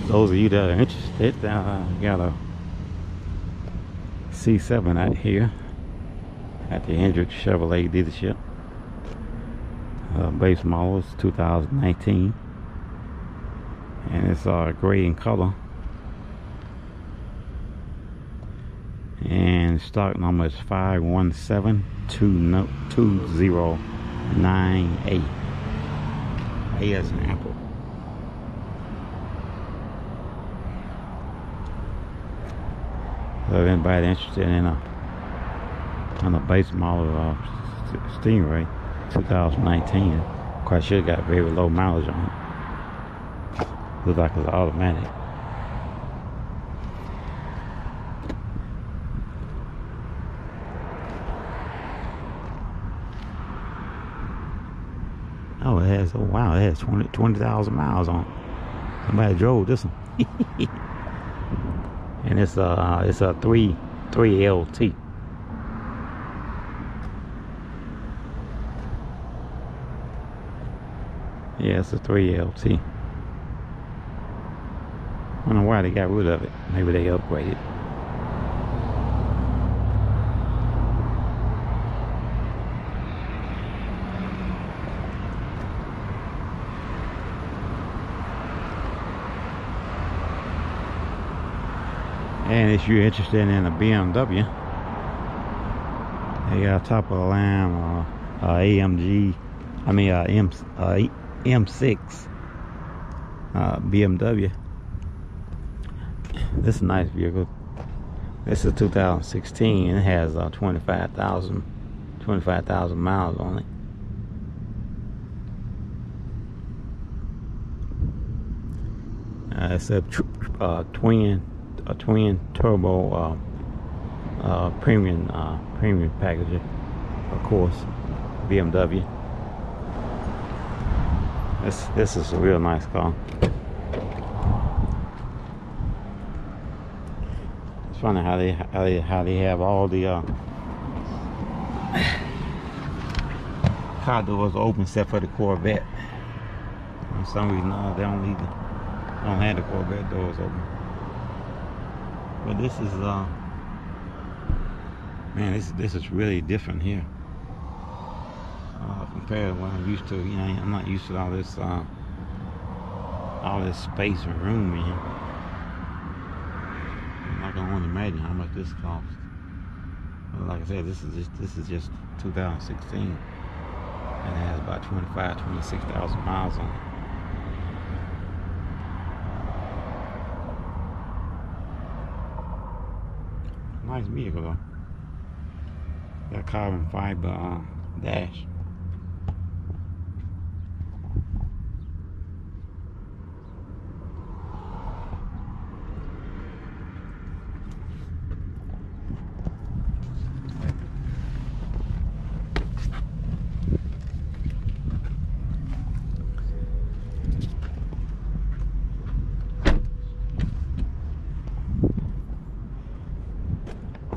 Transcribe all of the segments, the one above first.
those of you that are interested, got a C7 out here at the Hendrick Chevrolet dealership. Base model is 2019, and it's gray in color, and stock number is 5172098. A as an apple. So if anybody interested in a base model Stingray 2019, quite sure it got very low mileage on it. Looks like it's automatic. Oh, it has, oh wow, it has 20,000 miles on it. Somebody drove this one. And it's a 3 LT. Yeah, it's a 3 LT. I don't know why they got rid of it. Maybe they upgraded. And if you're interested in a BMW, they got top of the line M6 BMW. This is a nice vehicle. This is 2016 and it has 25,000 miles on it. It's a twin turbo premium package, of course, BMW. This is a real nice car. It's funny how they have all the car doors open except for the Corvette. For some reason they don't have the Corvette doors open. But this is man, this is really different here compared to what I'm used to. You know, I'm not used to all this space and room in here. I can only imagine how much this costs. But like I said, this is just 2016, and it has about 26,000 miles on it. Nice vehicle though. Got carbon fiber dash.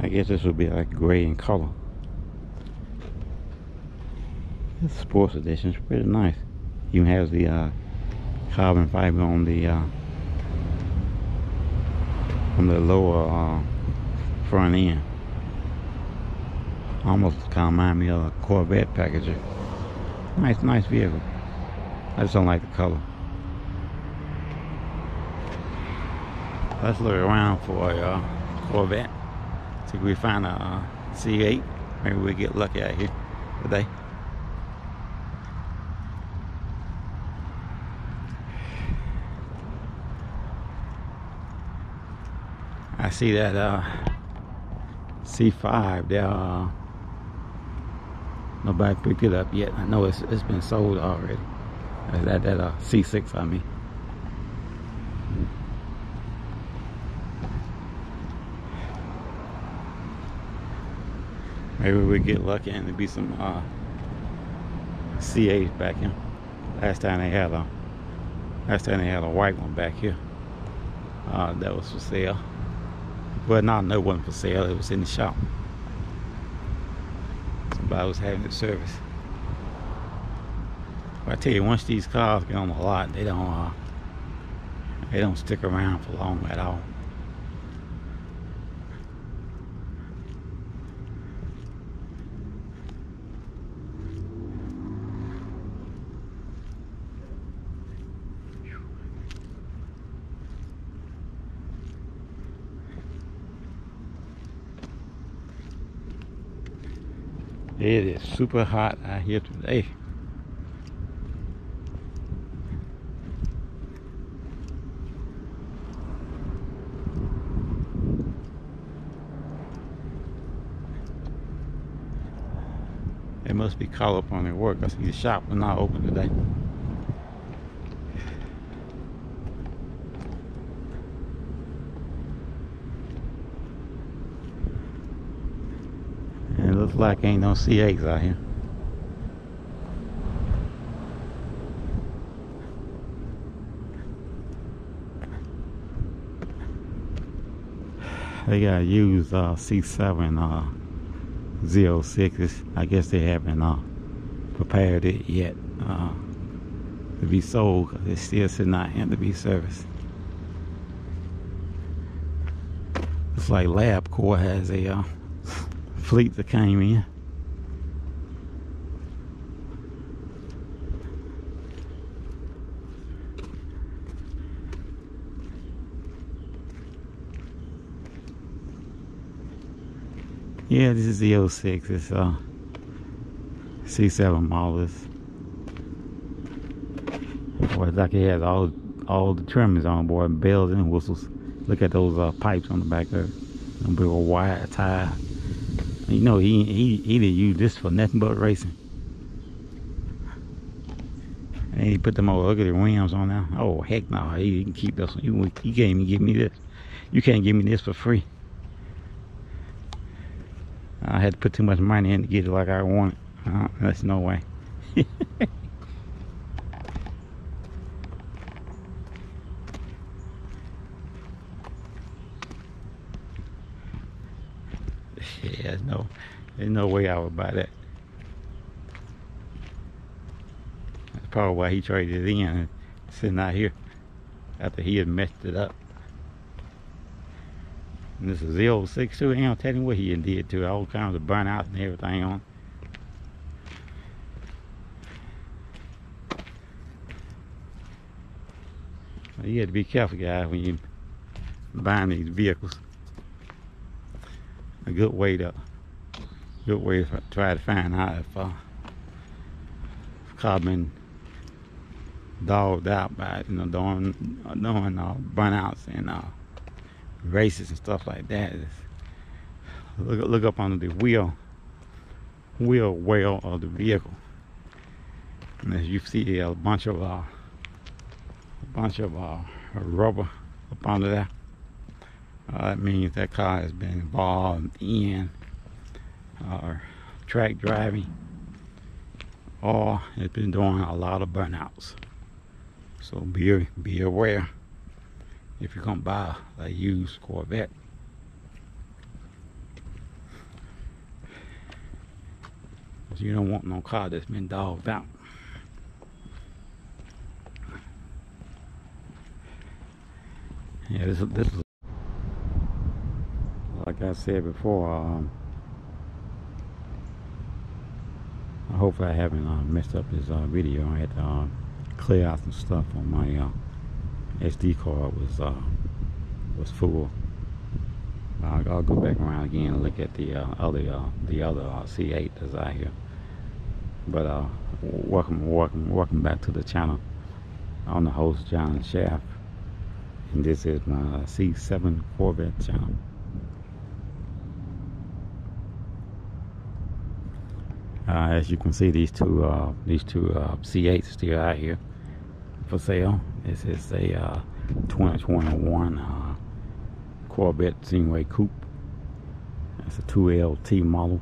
I guess this would be like gray in color. This sports edition is pretty nice. Even has the carbon fiber on the lower front end. Almost kind of remind me of a Corvette packaging. Nice vehicle. I just don't like the color. Let's look around for a Corvette. See if we find a C8. Maybe we get lucky out here today. I see that C5 there. Nobody picked it up yet. I know it's been sold already. That C6, I mean. Maybe we get lucky and there'll be some C8s back here. Last time they had a white one back here. That was for sale. Well, no, it wasn't for sale. It was in the shop. Somebody was having it serviced. But I tell you, once these cars get on the lot, they don't They don't stick around for long at all. It is super hot out here today. They must be caught up on their work. I see the shop was not open today. And it looks like ain't no C8s out here. They got used C7 z06s. I guess they haven't prepared it yet to be sold, because it's still sitting out here to be serviced. It's like LabCorp has a fleet that came in. Yeah, this is the 06. It's C7 models. Boy, it's like it has all the trimmings on board, bells and whistles. Look at those pipes on the back of it. Them big old wire tie. You know, he didn't use this for nothing but racing. And he put them old ugly rims on there. Oh heck no, he can keep this one. You can't even give me this. You can't give me this for free. I had to put too much money in to get it like I want it. That's no way. Yeah, there's no way I would buy that. That's probably why he traded it in and sitting out here after he had messed it up. And this is z06 too. Ain't gonna tell him what he did to it. All kinds of burnouts and everything on. Well, you have to be careful, guys, when you buying these vehicles. A good way to try to find out if car been dogged out by, you know, doing burnouts and races and stuff like that. Look up under the wheel well of the vehicle, and as you see a bunch of rubber up under there. That means that car has been involved in track driving, or it's been doing a lot of burnouts. So be aware if you're gonna buy a used Corvette. You don't want no car that's been dogged out. Yeah, this is like I said before. Hopefully I haven't messed up this video. I had to clear out some stuff on my SD card was full. I'll go back around again and look at the other C8 that's out here. But welcome back to the channel. I'm the host, John Shaft, and this is my C7 Corvette channel. As you can see, these two C8s still out here for sale. This is a 2021 Corvette Stingray Coupe. It's a 2LT model,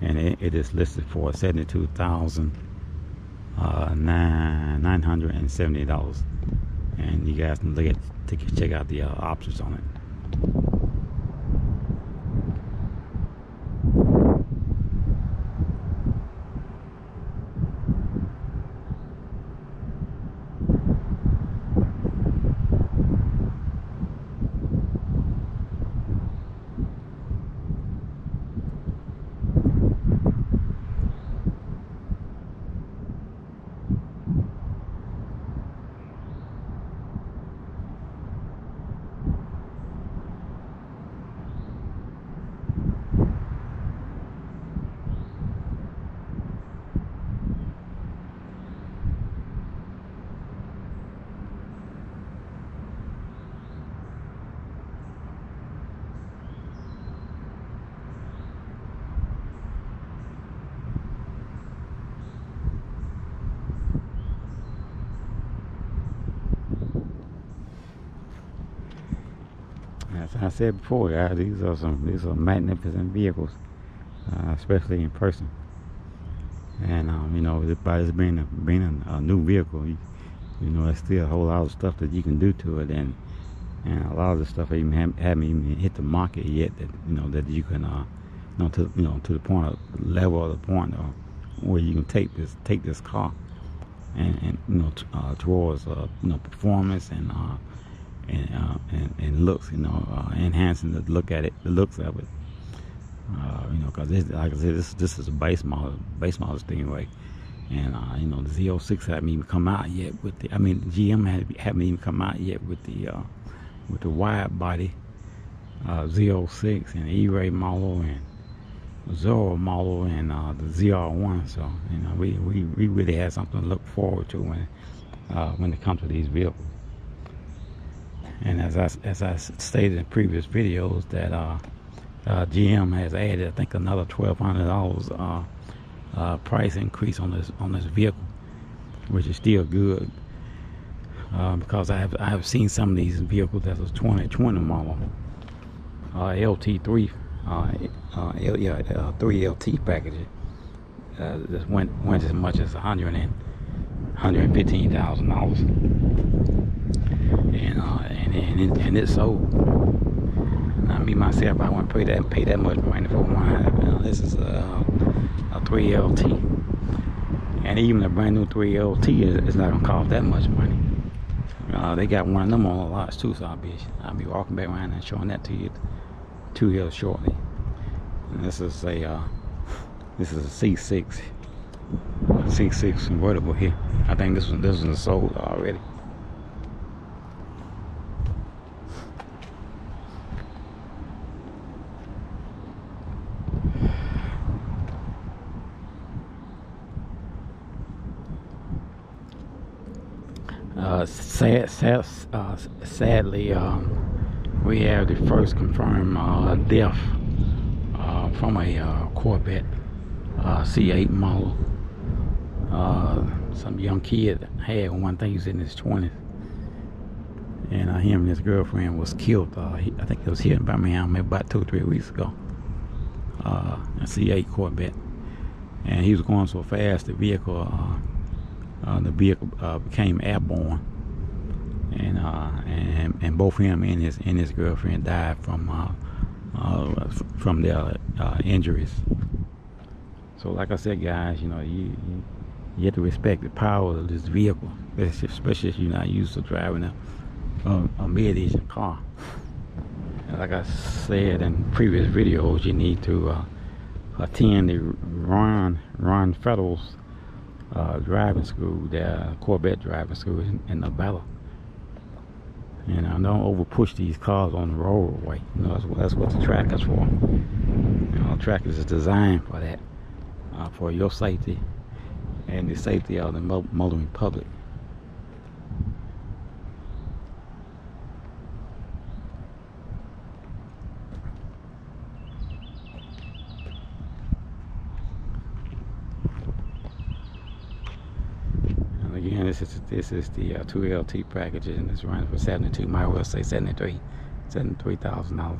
and it is listed for $72,970. And you guys can check out the options on it. I said before, guys, these are magnificent vehicles, especially in person. And you know, by this being a new vehicle, you know, there's still a whole lot of stuff that you can do to it, and a lot of the stuff even haven't even hit the market yet. That you know that you can to the point of level of the point where you can take this car and towards performance and looks, enhancing the looks of it. Because like I said, this is a base model Stingray, and the Z06 haven't even come out yet with the. I mean, GM haven't even come out yet with the wide body Z06 and E-Ray model and Zorro model and the ZR1. So we really have something to look forward to when it comes to these vehicles. And as I stated in previous videos, that GM has added, I think, another $1,200 price increase on this vehicle, which is still good, because I have seen some of these vehicles that was 2020 model LT3 3 LT packages that went as much as $115,000, and it's sold. Now, me myself, I wouldn't pay that much money for one. This is a 3 LT, and even a brand new 3 LT is not gonna cost that much money. They got one of them on the lots too, so I'll be walking back around and showing that to you here shortly. And this is a C6 convertible here. I think this one is sold already. Sadly, we have the first confirmed death from a Corvette C8 model. Some young kid had one. I think he was in his 20s, and him and his girlfriend was killed. I think it was here in Birmingham maybe about 2 or 3 weeks ago. A C8 Corvette, and he was going so fast the vehicle became airborne, and both him and his girlfriend died from their injuries. So, like I said, guys, you have to respect the power of this vehicle, especially if you're not used to driving a mid-engine car. And like I said in previous videos, you need to attend the Ron Federal's driving school, their Corvette driving school in Nevada. And don't over push these cars on the roadway. That's what the track is for. The track is designed for that, for your safety and the safety of the motoring public. Again, this is the 2 LT package, and it's running for 72. Might well say $73,000.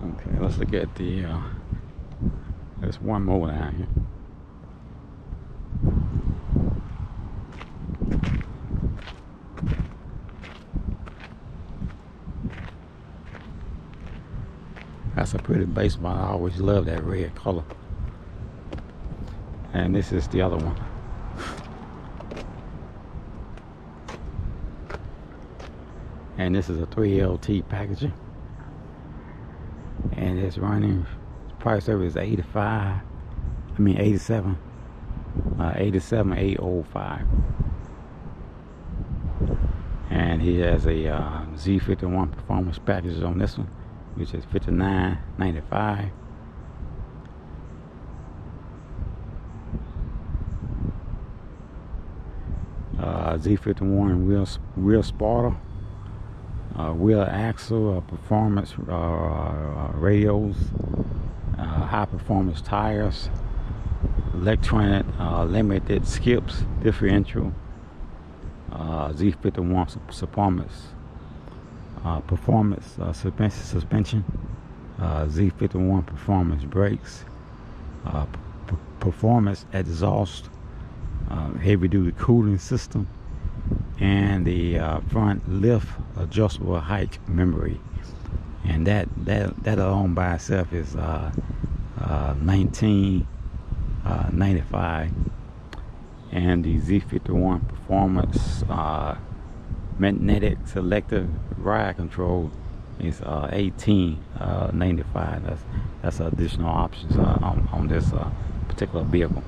Okay, let's look at the. There's one more down here. That's a pretty base model. I always love that red color. And this is the other one. And this is a 3 LT packaging. And it's running, price of it is 87,805. And he has a Z51 performance package on this one, which is $59.95. Z51 wheel spotter, wheel axle, performance radios, high performance tires, electronic limited skips, differential, Z51 performance performance suspension, Z51 performance brakes, performance exhaust, heavy duty cooling system, and the front lift adjustable height memory. And that alone by itself is $19.95. And the Z51 performance magnetic selective ride control is $18.95. That's additional options on this particular vehicle.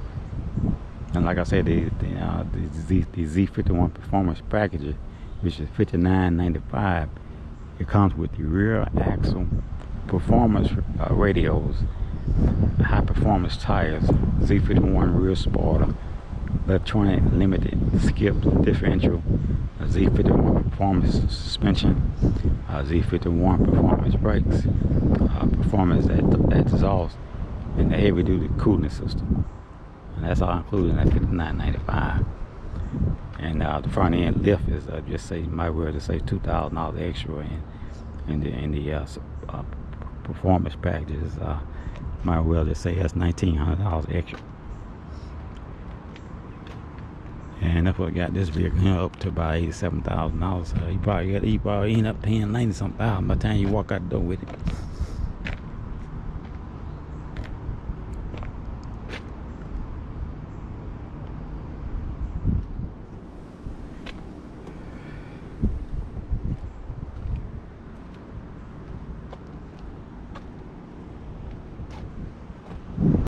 And like I said, the Z51 performance package, which is $59.95, it comes with the rear axle, performance radios, high performance tires, Z51 rear spoiler, electronic limited skip differential, Z51 performance suspension, Z51 performance brakes, performance exhaust, and the heavy duty cooling system. And that's all included in that $59.95. And the front end lift is just say, might well just say $2,000 extra, in the performance packages might well just say that's $1,900 extra. And that's what got this vehicle up to about $87,000. So you probably end up paying $90-something thousand by the time you walk out the door with it.